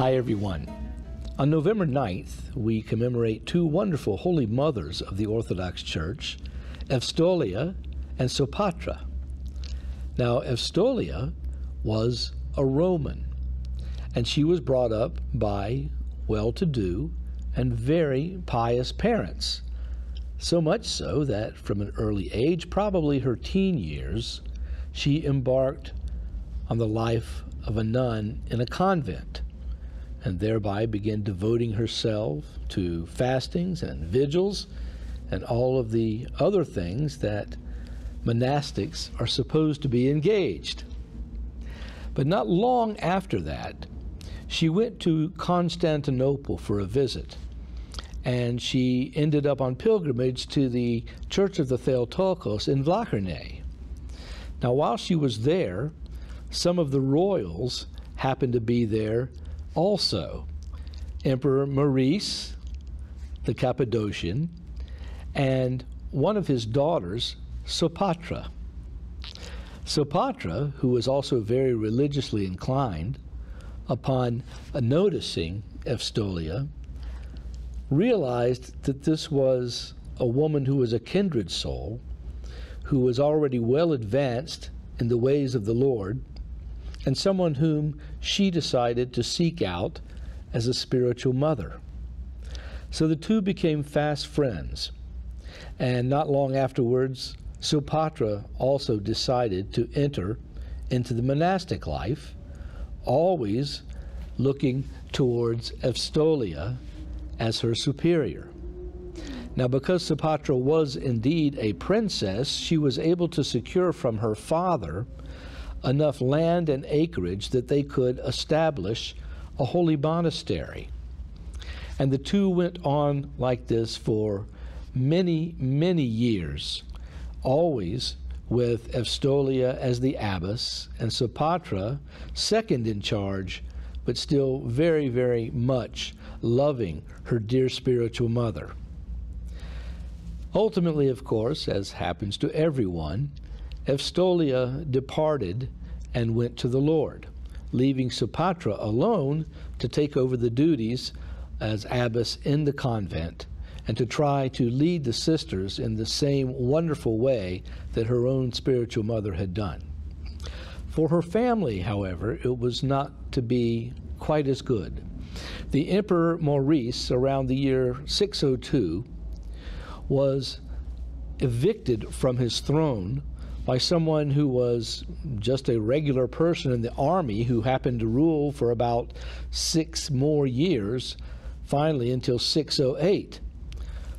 Hi everyone. On November 9th, we commemorate two wonderful holy mothers of the Orthodox Church, Eustolia and Sopatra. Now, Eustolia was a Roman, and she was brought up by well-to-do and very pious parents, so much so that from an early age, probably her teen years, she embarked on the life of a nun in a convent, and thereby began devoting herself to fastings and vigils and all of the other things that monastics are supposed to be engaged. But not long after that, she went to Constantinople for a visit, and she ended up on pilgrimage to the Church of the Theotokos in Vlachernae. Now, while she was there, some of the royals happened to be there also. Emperor Maurice, the Cappadocian, and one of his daughters, Sopatra. Sopatra, who was also very religiously inclined, upon noticing Eustolia, realized that this was a woman who was a kindred soul, who was already well advanced in the ways of the Lord, and someone whom she decided to seek out as a spiritual mother. So the two became fast friends, and not long afterwards, Sopatra also decided to enter into the monastic life, always looking towards Eustolia as her superior. Now, because Sopatra was indeed a princess, she was able to secure from her father enough land and acreage that they could establish a holy monastery. And the two went on like this for many, many years, always with Eustolia as the abbess and Sopatra second in charge, but still very, very much loving her dear spiritual mother. Ultimately, of course, as happens to everyone, Eustolia departed and went to the Lord, leaving Sopatra alone to take over the duties as abbess in the convent and to try to lead the sisters in the same wonderful way that her own spiritual mother had done. For her family, however, it was not to be quite as good. The Emperor Maurice, around the year 602, was evicted from his throne by someone who was just a regular person in the army who happened to rule for about 6 more years, finally until 608.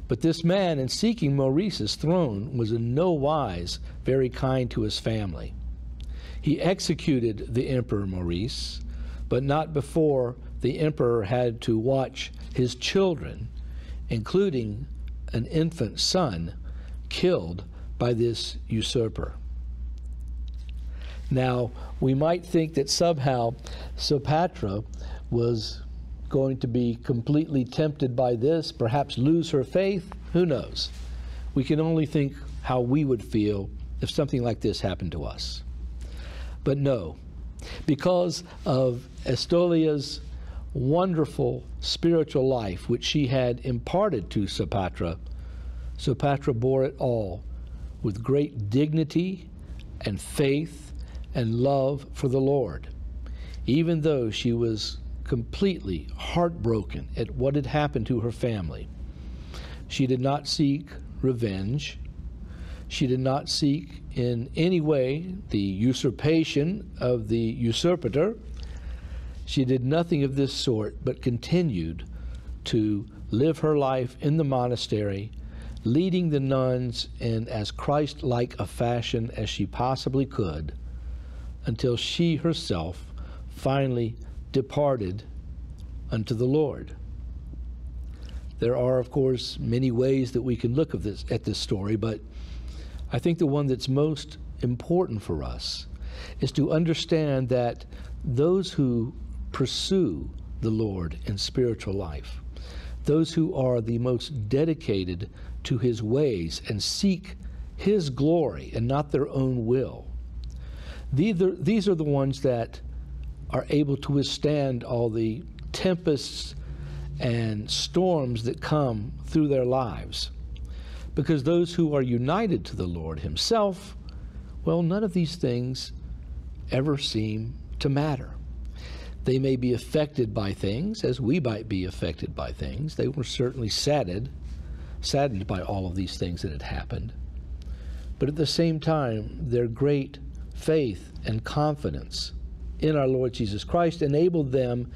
But this man, in seeking Maurice's throne, was in no wise very kind to his family. He executed the Emperor Maurice, but not before the emperor had to watch his children, including an infant son, killed by this usurper. Now, we might think that somehow Sopatra was going to be completely tempted by this, perhaps lose her faith. Who knows? We can only think how we would feel if something like this happened to us. But no, because of Eustolia's wonderful spiritual life, which she had imparted to Sopatra, Sopatra bore it all with great dignity and faith and love for the Lord, even though she was completely heartbroken at what had happened to her family. She did not seek revenge. She did not seek in any way the usurpation of the usurpator. She did nothing of this sort, but continued to live her life in the monastery, leading the nuns in as Christ-like a fashion as she possibly could, until she herself finally departed unto the Lord. There are, of course, many ways that we can look at this story, but I think the one that's most important for us is to understand that those who pursue the Lord in spiritual life, those who are the most dedicated to His ways and seek His glory and not their own will, these are the ones that are able to withstand all the tempests and storms that come through their lives. Because those who are united to the Lord himself, well, none of these things ever seem to matter. They may be affected by things, as we might be affected by things. They were certainly saddened by all of these things that had happened. But at the same time, their great faith and confidence in our Lord Jesus Christ enabled them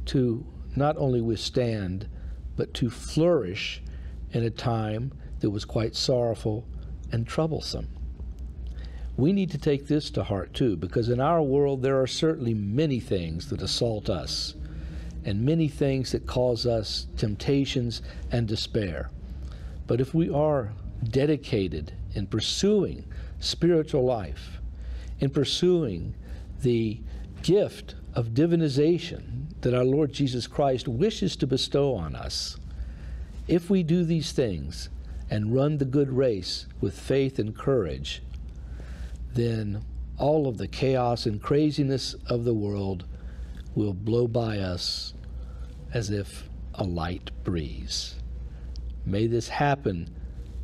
to not only withstand, but to flourish in a time that was quite sorrowful and troublesome. We need to take this to heart too, because in our world there are certainly many things that assault us and many things that cause us temptations and despair. But if we are dedicated in pursuing spiritual life, in pursuing the gift of divinization that our Lord Jesus Christ wishes to bestow on us, if we do these things and run the good race with faith and courage, then all of the chaos and craziness of the world will blow by us as if a light breeze. May this happen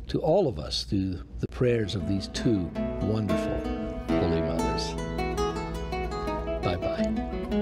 to all of us through the prayers of these two wonderful Holy Mothers. Bye-bye.